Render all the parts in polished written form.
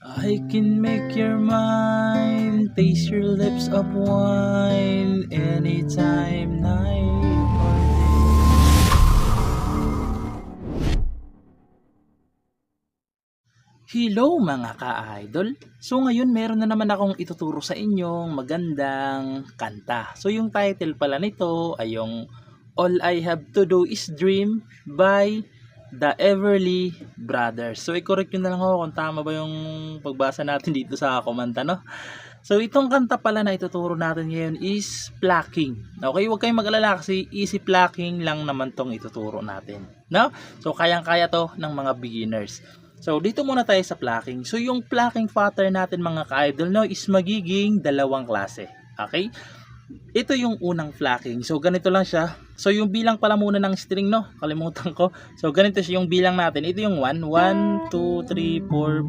I can make your mind, taste your lips of wine, anytime, night or day. Hello mga ka-idol! So ngayon meron na naman akong ituturo sa inyong magandang kanta. So yung title pala nito ay yung All I Have to Do Is Dream by The Everly Brothers. So i-correct nyo na lang ako kung tama ba yung pagbasa natin dito sa komanta, no? So itong kanta pala na ituturo natin ngayon is plucking. Okay, huwag kayong mag-alala kasi easy plucking lang naman tong ituturo natin, no? So kayang-kaya to ng mga beginners. So dito muna tayo sa plucking. So yung plucking pattern natin mga ka-idol, no, is magiging dalawang klase. Okay? Ito yung unang plucking. So ganito lang siya. So yung bilang pala muna ng string, no, kalimutan ko. So ganito siya yung bilang natin. Ito yung 1, 1, 2, 3, 4,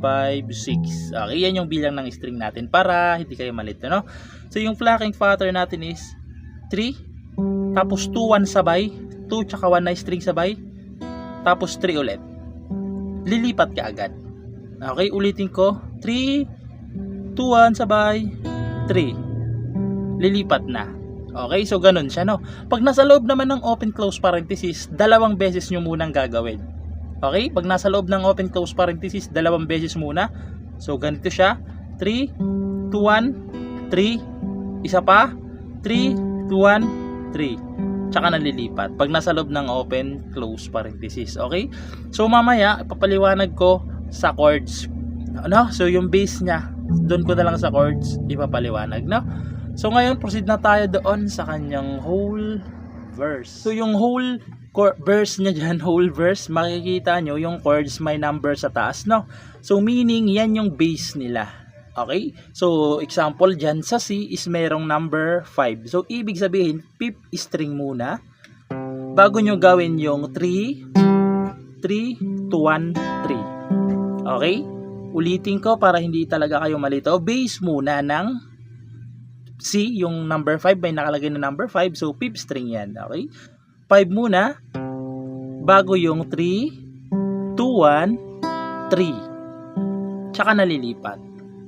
5, 6. Okay, yan yung bilang ng string natin para hindi kayo malito, no. So yung plucking pattern natin is 3, tapos 2, 1 sabay, 2 tsaka 1 na string sabay, tapos 3 ulit. Lilipat ka agad. Okay, ulitin ko. 3, 2, 1 sabay, 3. Lilipat na. Okay, so ganun siya, no. Pag nasa loob naman ng open close parenthesis, dalawang beses nyo munang gagawin. Okay, pag nasa loob ng open close parenthesis, dalawang beses muna. So ganito siya. 3, 2, 1, 3. Isa pa. 3, 2, 1, 3. Tsaka nalilipat pag nasa loob ng open close parenthesis. Okay, so mamaya ipapaliwanag ko sa chords, no? So yung base nya doon ko na lang sa chords ipapaliwanag, no? So ngayon proceed na tayo doon sa kanyang whole verse. So yung whole verse nya dyan, whole verse, makikita nyo yung chords may number sa taas, no? So meaning yan yung base nila. Okay? So, example dyan sa C is merong number 5. So, ibig sabihin, fifth string muna. Bago nyo gawin yung 3, 3, 2, 1, 3. Okay? Ulitin ko para hindi talaga kayo malito. Base muna ng C, yung number 5, may nakalagay na number 5. So, fifth string yan. Okay? 5 muna. Bago yung 3, 2, 1, 3. Tsaka nalilipat.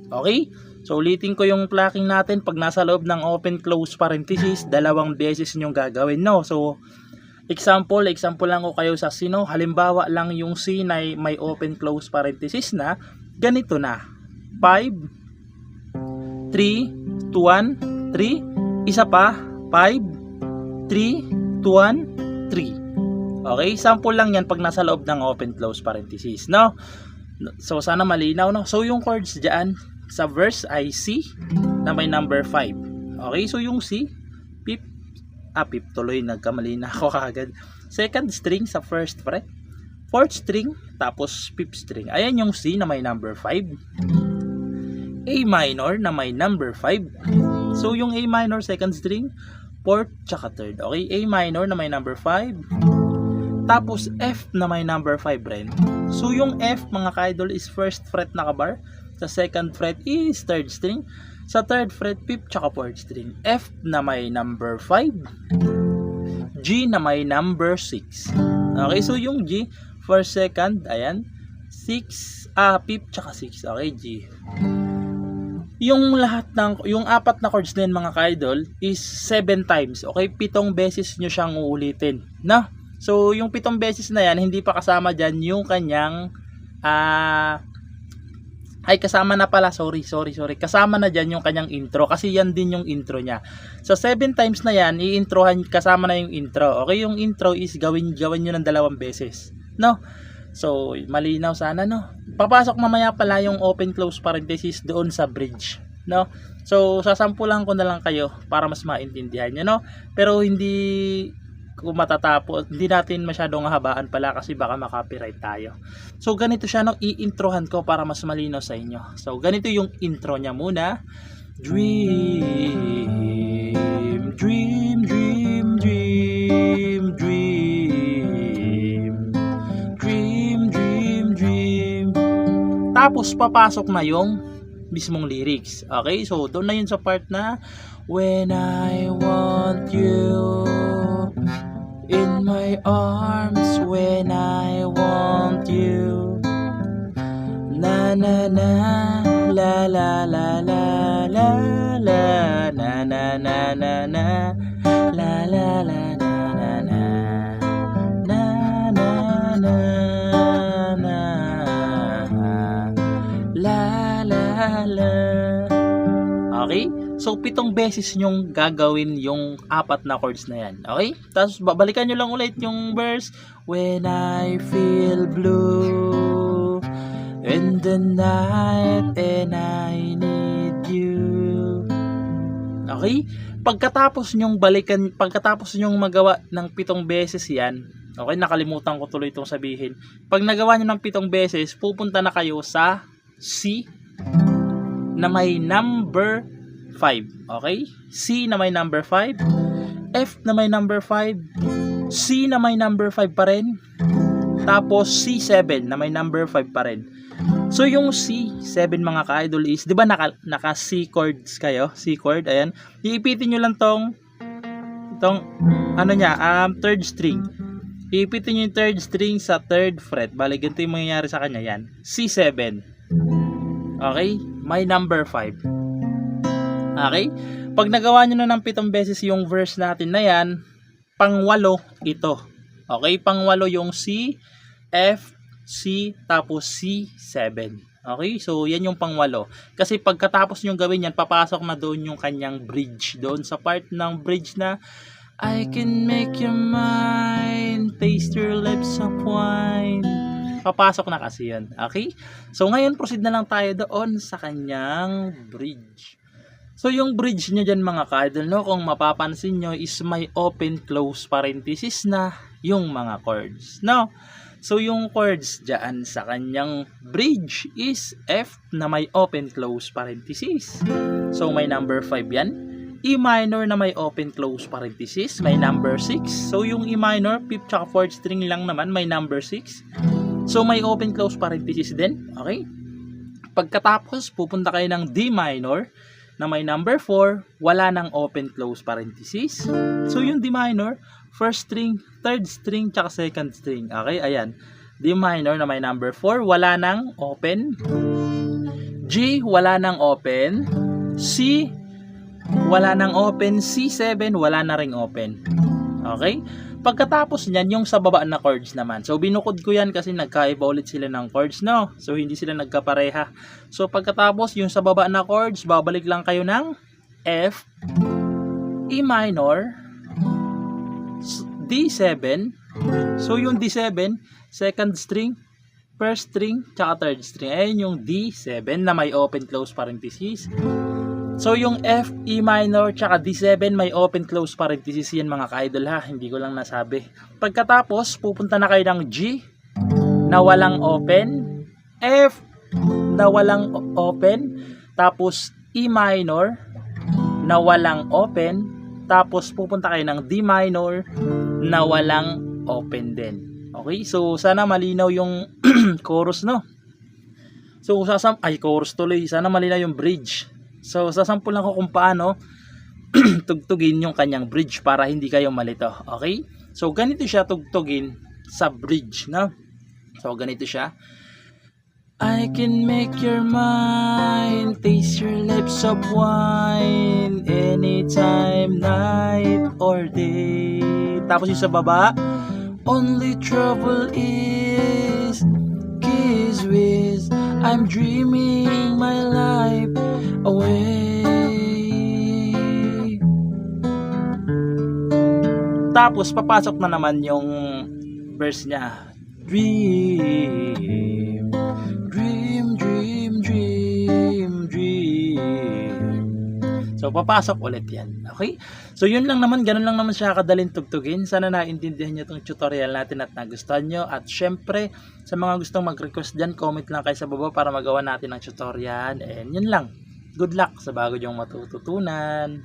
Okay? So ulitin ko yung plucking natin. Pag nasa loob ng open close parenthesis, dalawang beses nyong gagawin, no? So example lang ko kayo sa C, no? Halimbawa lang yung C na may open close parenthesis na ganito na. 5, 3, 2, 1, 3. Isa pa. 5, 3, 2, 1, 3. Okay? Sample lang yan pag nasa loob ng open close parenthesis, no? So sana malinaw, no? So yung chords dyan sa verse ay C na may number 5. Okay, so yung C, fifth tuloy, nagkamali na ako kagad. Second string sa first fret, fourth string, tapos fifth string. Ayan yung C na may number 5. A minor na may number 5. So yung A minor second string, fourth tsaka third. Okay, A minor na may number 5. Tapos F na may number 5 rin. So yung F mga ka-idol is first fret na kabar. Sa second fret is third string. Sa third fret, fifth tsaka fourth string. F na may number 5. G na may number 6. Okay, so yung G, first, second, ayan. 6, fifth tsaka 6. Okay, G. Yung apat na chords na yun mga ka-idol is 7 times. Okay, 7 beses nyo siyang uulitin. No? So, yung 7 beses na yan, hindi pa kasama dyan yung kanyang kasama na pala, sorry. Kasama na dyan yung kanyang intro kasi yan din yung intro niya. So 7 times na yan, i-introhan, kasama na yung intro. Okay, yung intro is gawin nyo ng 2 beses. No? So, malinaw sana, no? Papasok mamaya pala yung open close parenthesis doon sa bridge. No? So, sasampulan ko na lang kayo para mas maintindihan nyo, no? Pero hindi kung matatapos, hindi natin masyadong habaan pala kasi baka makopyright tayo. So ganito siya, no, i-introhan ko para mas malinaw sa inyo. So ganito yung intro niya muna. Dream, dream, dream, dream, dream, dream, dream, dream. Tapos papasok na yung mismong lyrics. Okay, so doon na yun sa part na when I want you in my arms, when I want you Na na na la la la la la la na na na na na la la la na na na na na na na la la la. Okay? So 7 beses nyong gagawin yung 4 na chords na yan. Okay? Tapos babalikan nyo lang ulit yung verse. When I feel blue in the night and I need you. Okay? Pagkatapos nyong balikan, pagkatapos nyong magawa ng 7 beses yan, okay, nakalimutan ko tuloy itong sabihin. Pag nagawa nyo ng 7 beses, pupunta na kayo sa C na may number 5. Okay? C na may number 5, F na may number 5, C na may number 5 pa rin, tapos C7 na may number 5 pa rin. So yung C7 mga ka-idol is, di ba naka C chords kayo? C chord, ayan. Iipitin nyo lang tong ano niya, third string. Iipitin nyo yung third string sa third fret. Bali, ganito yung mangyayari sa kanya, yan. C7. Okay? May number 5. Okay? Pag nagawa nyo na ng 7 beses yung verse natin na yan, pang-8 ito. Okay? Pang-8 yung C, F, C, tapos C7. Okay? So, yan yung pang-8. Kasi pagkatapos nyo gawin yan, papasok na doon yung kanyang bridge. Doon sa part ng bridge na I can make your mind, taste your lips of wine. Papasok na kasi yan. Okay? So, ngayon, proceed na lang tayo doon sa kanyang bridge. So, yung bridge niya dyan mga ka-idol, no, kung mapapansin nyo, is may open-close parenthesis na yung mga chords. No? So, yung chords dyan sa kanyang bridge is F na may open-close parenthesis. So, may number 5 yan. E minor na may open-close parenthesis, may number 6. So, yung E minor, 5th tsaka 4th string lang naman, may number 6. So, may open-close parenthesis din. Okay? Pagkatapos, pupunta kayo ng D minor na may number 4, wala nang open-close parenthesis. So, yung D minor, first string, third string, tsaka second string. Okay? Ayan. D minor na may number 4, wala nang open. G, wala nang open. C, wala nang open. C7, wala na ring open. Okay? Pagkatapos niyan, yung sa baba na chords naman. So, binukod ko yan kasi nagkaiba ulit sila ng chords, no? So, hindi sila nagkapareha. So, pagkatapos, yung sa baba na chords, babalik lang kayo ng F, E minor, D7. So, yung D7, second string, first string, tsaka third string. Ayan yung D7 na may open-close parenthesis. So, yung F, E minor, tsaka D7 may open-close parenthesis yan mga ka-idol ha. Hindi ko lang nasabi. Pagkatapos, pupunta na kayo ng G na walang open, F na walang open, tapos E minor na walang open, tapos pupunta kayo ng D minor na walang open din. Okay? So, sana malinaw yung chorus, no? So, chorus tuloy. Sana malinaw yung bridge. So, sasampul lang ko kung paano tugtugin yung kanyang bridge para hindi kayo malito. Okay? So, ganito siya tugtugin sa bridge, no? So, ganito siya. I can make your mind, taste your lips of wine, anytime, night or day. Tapos yung sa baba, only trouble is kiss with, I'm dreaming my life away. Tapos papasok na naman yung verse niya. Dream, dream, dream, dream, dream. So papasok ulit yan. Okay? So yun lang naman, ganun lang naman siya kadaling tugtugin. Sana naintindihan nyo itong tutorial natin at nagustuhan nyo. At syempre, sa mga gustong mag-request dyan, comment lang kayo sa baba para magawa natin ang tutorial. And yun lang. Good luck sa bago nyong matututunan.